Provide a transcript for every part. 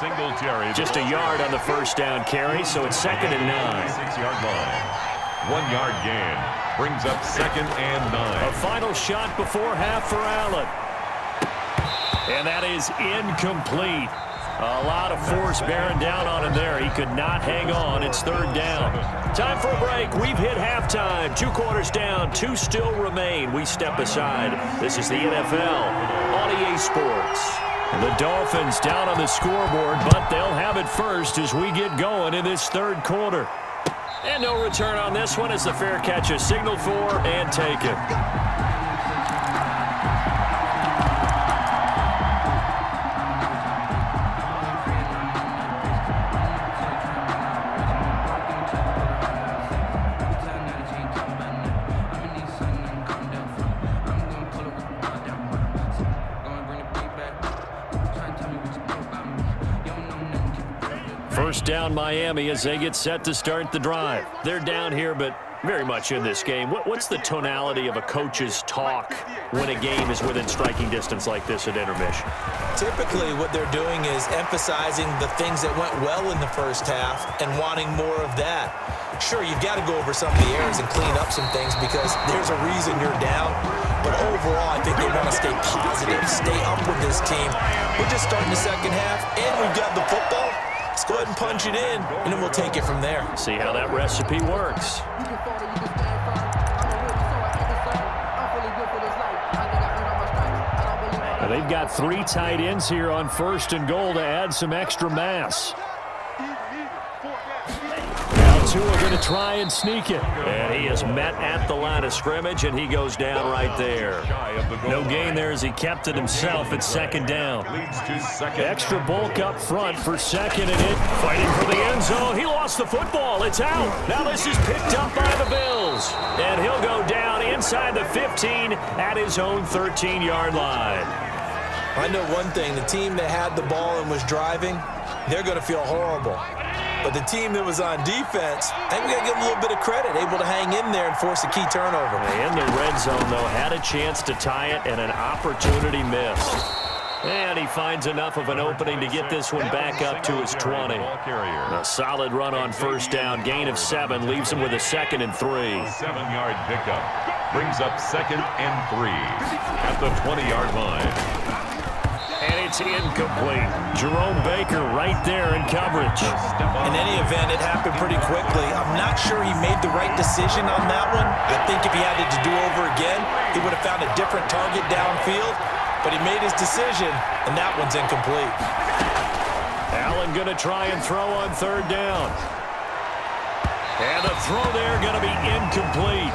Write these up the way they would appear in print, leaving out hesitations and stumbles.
Singletary. Just a yard on the first down carry, so it's 2nd and 9. 6-yard line. 1-yard gain. Brings up 2nd and 9. A final shot before half for Allen. And that is incomplete. A lot of force bearing down on him there. He could not hang on. It's 3rd down. Time for a break. We've hit halftime. 2 quarters down. 2 still remain. We step aside. This is the NFL on EA Sports. The Dolphins down on the scoreboard, but they'll have it first as we get going in this 3rd quarter. And no return on this one as the fair catch is signaled for and taken. First down Miami as they get set to start the drive. They're down here, but very much in this game. What's the tonality of a coach's talk when a game is within striking distance like this at intermission? Typically what they're doing is emphasizing the things that went well in the first half and wanting more of that. Sure, you've got to go over some of the errors and clean up some things because there's a reason you're down. But overall, I think they want to stay positive, stay up with this team. We're just starting the second half, and we've got the football. Let's go ahead and punch it in, and then we'll take it from there. See how that recipe works. They've got 3 tight ends here on 1st and goal to add some extra mass. Now Tua going to try and sneak it. And he is met at the line of scrimmage, and he goes down right there. No gain there as he kept it himself at 2nd down. Extra bulk up front for 2nd and it. Fighting for the end zone. He lost the football. It's out. Now this is picked up by the Bills. And he'll go down inside the 15 at his own 13-yard line. I know one thing. The team that had the ball and was driving, they're going to feel horrible. But the team that was on defense, I think we got to give them a little bit of credit, able to hang in there and force a key turnover. In the red zone, though, had a chance to tie it and an opportunity missed. And he finds enough of an opening to get this one back up to his 20. A solid run on 1st down, gain of 7, leaves him with a 2nd and 3. 7-yard pickup brings up 2nd and 3 at the 20-yard line. And it's incomplete. Jerome Baker right there in coverage. In any event, it happened pretty quickly. I'm not sure he made the right decision on that one. I think if he had it to do over again, he would have found a different target downfield. But he made his decision, and that one's incomplete. Allen going to try and throw on 3rd down. And the throw there going to be incomplete.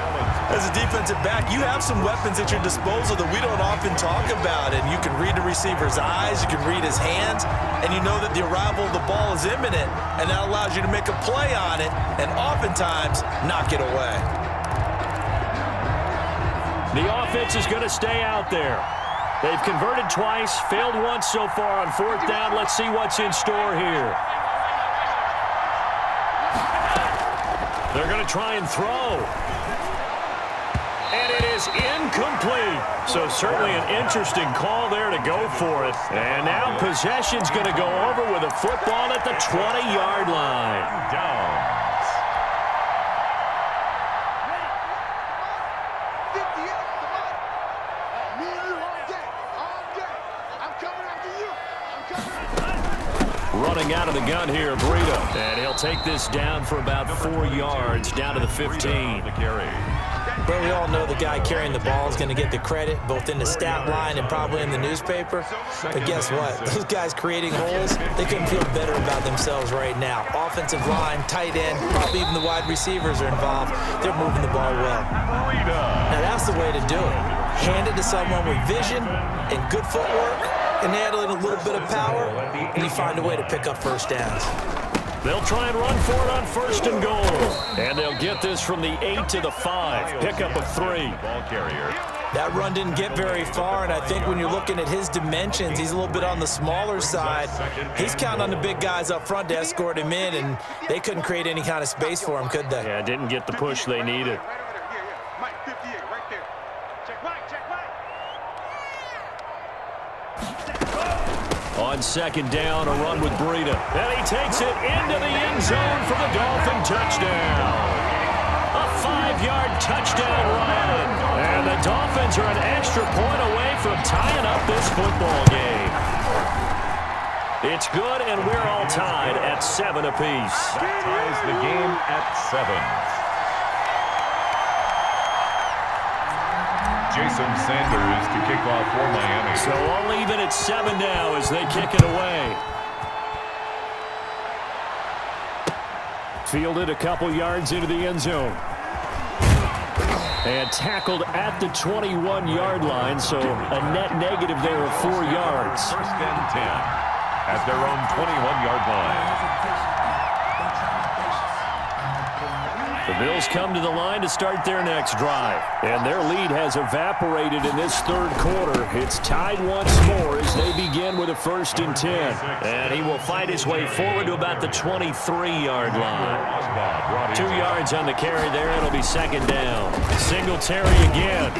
As a defensive back, you have some weapons at your disposal that we don't often talk about. And you can read the receiver's eyes, you can read his hands, and you know that the arrival of the ball is imminent. And that allows you to make a play on it and oftentimes knock it away. The offense is going to stay out there. They've converted twice, failed once so far on 4th down. Let's see what's in store here. They're going to try and throw. And it is incomplete. So certainly an interesting call there to go for it. And now possession's going to go over with a football at the 20-yard line. Down. Running out of the gun here, Breida. And he'll take this down for about 4 yards, down to the 15. But we all know the guy carrying the ball is going to get the credit, both in the stat line and probably in the newspaper. But guess what? Those guys creating holes, they couldn't feel better about themselves right now. Offensive line, tight end, probably even the wide receivers are involved. They're moving the ball well. Now that's the way to do it. Hand it to someone with vision and good footwork, and add in a little bit of power, and you find a way to pick up 1st downs. They'll try and run for it on 1st and goal. And they'll get this from the 8 to the 5. Pickup of 3. Ball carrier. That run didn't get very far, and I think when you're looking at his dimensions, he's a little bit on the smaller side. He's counting on the big guys up front to escort him in, and they couldn't create any kind of space for him, could they? Yeah, didn't get the push they needed. On on second down, a run with Breida. And he takes it into the end zone for the Dolphin touchdown. A 5-yard touchdown run. And the Dolphins are an extra point away from tying up this football game. It's good, and we're all tied at 7 apiece. That ties the game at 7. Jason Sanders to kick off for Miami. So all even at 7 now as they kick it away. Fielded a couple yards into the end zone. And tackled at the 21-yard line, so a net negative there of 4 yards. First and 10 at their own 21-yard line. The Bills come to the line to start their next drive. And their lead has evaporated in this third quarter. It's tied once more as they begin with a 1st and 10. And he will fight his way forward to about the 23-yard line. 2 yards on the carry there. It'll be second down. Singletary again.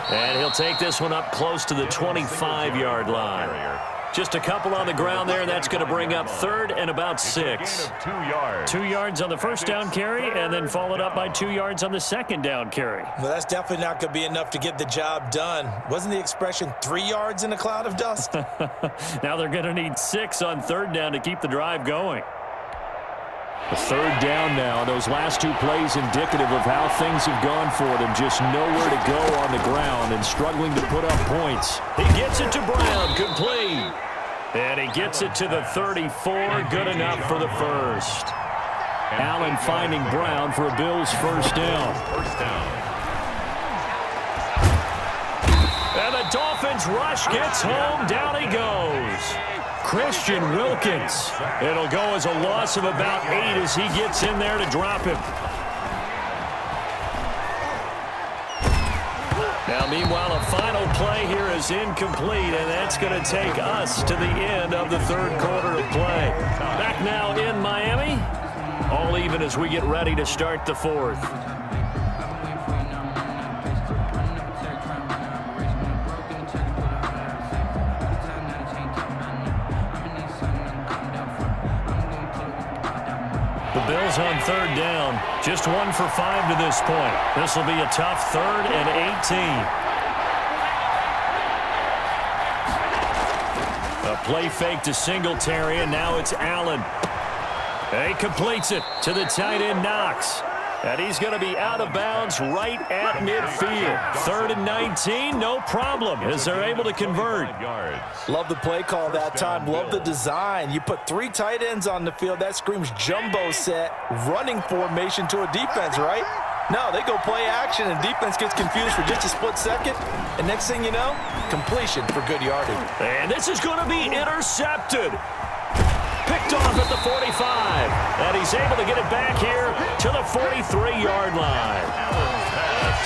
And he'll take this one up close to the 25-yard line. Just a couple on the ground there. That's going to bring up 3rd and about 6. 2 yards. 2 yards on the first down carry, and then followed up by 2 yards on the second down carry. Well, that's definitely not going to be enough to get the job done. Wasn't the expression 3 yards in a cloud of dust? Now they're going to need 6 on 3rd down to keep the drive going. The 3rd down now. Those last 2 plays indicative of how things have gone for them. Just nowhere to go on the ground and struggling to put up points. He gets it to Brown. Complete. And he gets it to the 34. Good enough for the first. Allen finding Brown for a Bills first down. And the Dolphins rush gets home. Down he goes. Christian Wilkins. It'll go as a loss of about 8 as he gets in there to drop him. Now, meanwhile, a final play here is incomplete, and that's going to take us to the end of the third quarter of play. Back now in Miami, all even as we get ready to start the fourth. The Bills on 3rd down. Just 1 for 5 to this point. This will be a tough 3rd and 18. A play fake to Singletary, and now it's Allen. He completes it to the tight end, Knox. And he's going to be out of bounds right at midfield. 3rd and 19, no problem, as they're able to convert. Love the play call that time. Love the design. You put 3 tight ends on the field. That screams jumbo set, running formation to a defense, right? No, they go play action, and defense gets confused for just a split second. And next thing you know, completion for good yardage. And this is going to be intercepted. Picked off at the 45. And he's able to get it back here to the 43-yard line.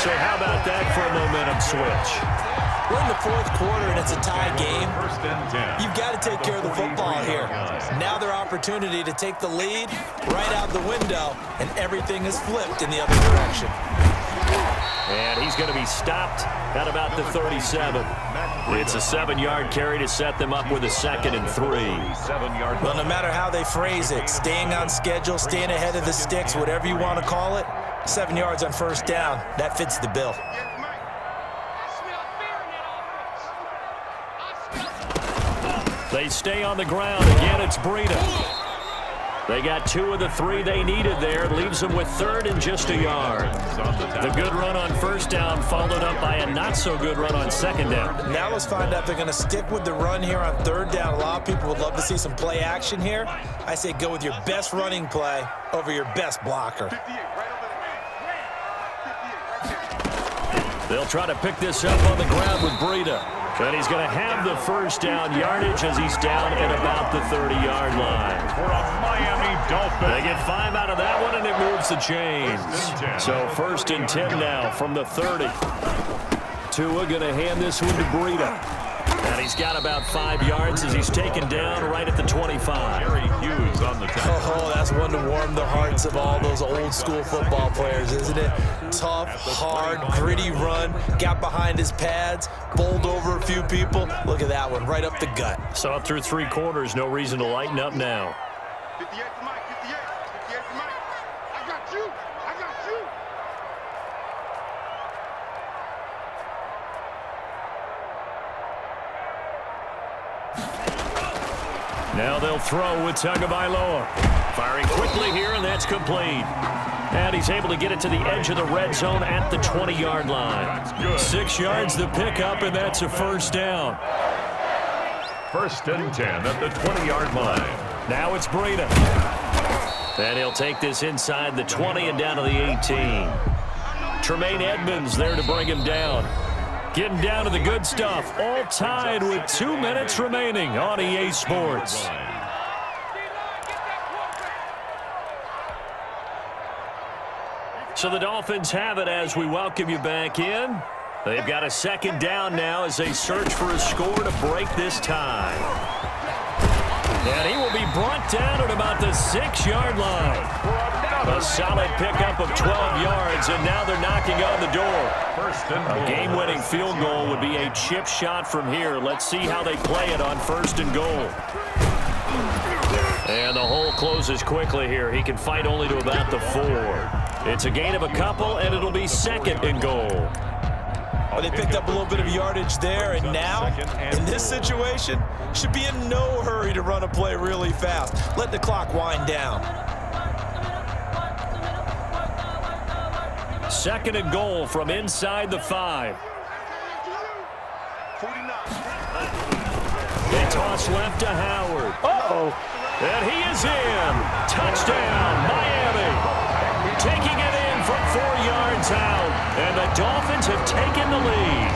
So how about that for a momentum switch? We're in the 4th quarter, and it's a tie game. You've got to take care of the football here. Now their opportunity to take the lead right out the window, and everything is flipped in the other direction. And he's going to be stopped at about the 37. It's a 7-yard carry to set them up with a 2nd and 3. Well, no matter how they phrase it, staying on schedule, staying ahead of the sticks, whatever you want to call it, 7 yards on 1st down, that fits the bill. They stay on the ground. Again, it's Breida. They got 2 of the 3 they needed there. Leaves them with 3rd and just a yard. The good run on 1st down followed up by a not-so-good run on 2nd down. Now let's find out if they're going to stick with the run here on 3rd down. A lot of people would love to see some play action here. I say go with your best running play over your best blocker. They'll try to pick this up on the ground with Breida. And he's going to have the first down yardage as he's down at about the 30-yard line. For a Miami Dolphin. They get 5 out of that one, and it moves the chains. So 1st and 10 now from the 30. Tua going to hand this one to Breida. And he's got about 5 yards as he's taken down right at the 25. Jerry Hughes on the tackle. Oh, that's one to warm the hearts of all those old school football players, isn't it? Tough, hard, gritty run, got behind his pads, bowled over a few people. Look at that one, right up the gut. So up through 3 quarters, no reason to lighten up now. 58 to Mike, 58 to Mike. I got you. I got you. Now they'll throw with Tagovailoa. Firing quickly here, and that's complete. And he's able to get it to the edge of the red zone at the 20-yard line. 6 yards the pickup, and that's a first down. 1st and 10 at the 20-yard line. Now it's Breida. And he'll take this inside the 20 and down to the 18. Tremaine Edmonds there to bring him down. Getting down to the good stuff. All tied with 2 minutes remaining on EA Sports. So the Dolphins have it as we welcome you back in. They've got a 2nd down now as they search for a score to break this tie. And he will be brought down at about the 6-yard line. A solid pickup of 12 yards, and now they're knocking on the door. A game-winning field goal would be a chip shot from here. Let's see how they play it on 1st and goal. And the hole closes quickly here. He can fight only to about the 4. It's a gain of a couple, and it'll be 2nd and goal. Well, they picked up a little bit of yardage there, and now, in this situation, should be in no hurry to run a play really fast. Let the clock wind down. 2nd and goal from inside the 5. 49. They toss left to Howard. Uh-oh. And he is in. Touchdown, Miami. Taking it in from 4 yards out. And the Dolphins have taken the lead.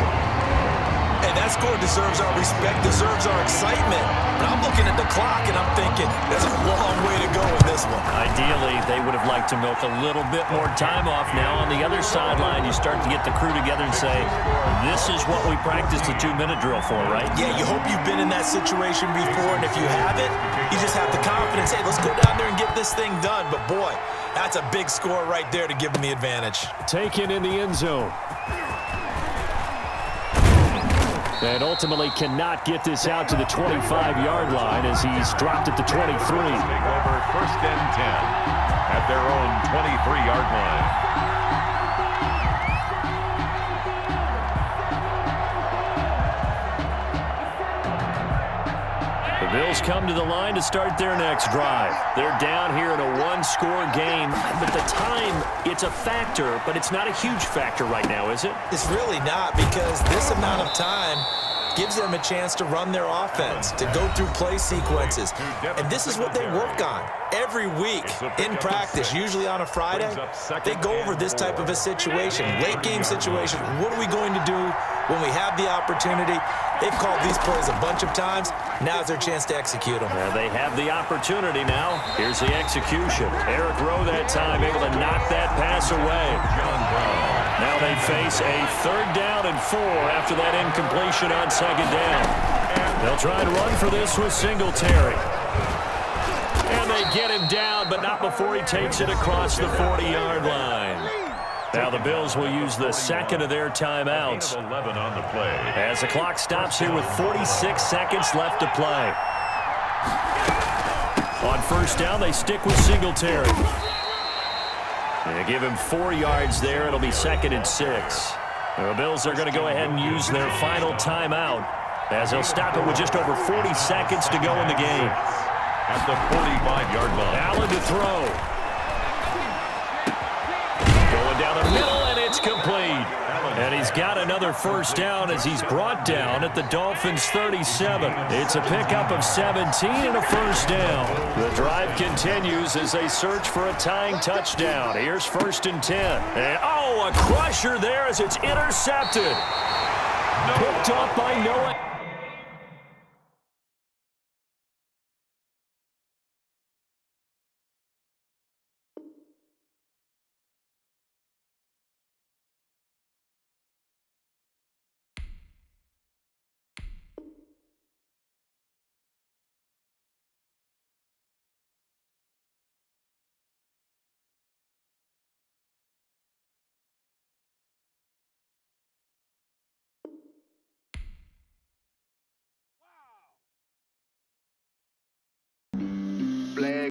And that score deserves our respect, deserves our excitement. But I'm looking at the clock, and I'm thinking, there's a long way to go in this one. Ideally, they would have liked to milk a little bit more time off. Now on the other sideline, you start to get the crew together and say, this is what we practiced the 2-minute drill for, right? Yeah, you hope you've been in that situation before, and if you haven't, you just have the confidence, hey, let's go down there and get this thing done. But boy, that's a big score right there to give them the advantage. Taken in the end zone. And ultimately cannot get this out to the 25-yard line as he's dropped at the 23. Take over 1st and 10 at their own 23-yard line. The Bills come to the line to start their next drive. They're down here in a 1-score game, but the time, it's a factor, but it's not a huge factor right now, is it? It's really not, because this amount of time gives them a chance to run their offense, to go through play sequences. And this is what they work on every week in practice, usually on a Friday. They go over this type of a situation, late game situation. What are we going to do when we have the opportunity? They've called these plays a bunch of times. Now's their chance to execute them. Well, they have the opportunity now. Here's the execution. Eric Rowe that time able to knock that pass away. Now they face a 3rd down and 4 after that incompletion on 2nd down. They'll try and run for this with Singletary. And they get him down, but not before he takes it across the 40-yard line. Now the Bills will use the 2nd of their timeouts 11 on the play. as the clock stops here with 46 seconds left to play. On 1st down, they stick with Singletary. They give him 4 yards there. It'll be 2nd and 6. The Bills are going to go ahead and use their final timeout as they'll stop it with just over 40 seconds to go in the game. At the 45-yard line. Allen to throw. Going down the middle, and it's complete. And he's got another 1st down as he's brought down at the Dolphins' 37. It's a pickup of 17 and a 1st down. The drive continues as they search for a tying touchdown. Here's 1st and 10. And, oh, a crusher there as it's intercepted. Picked off by Noah.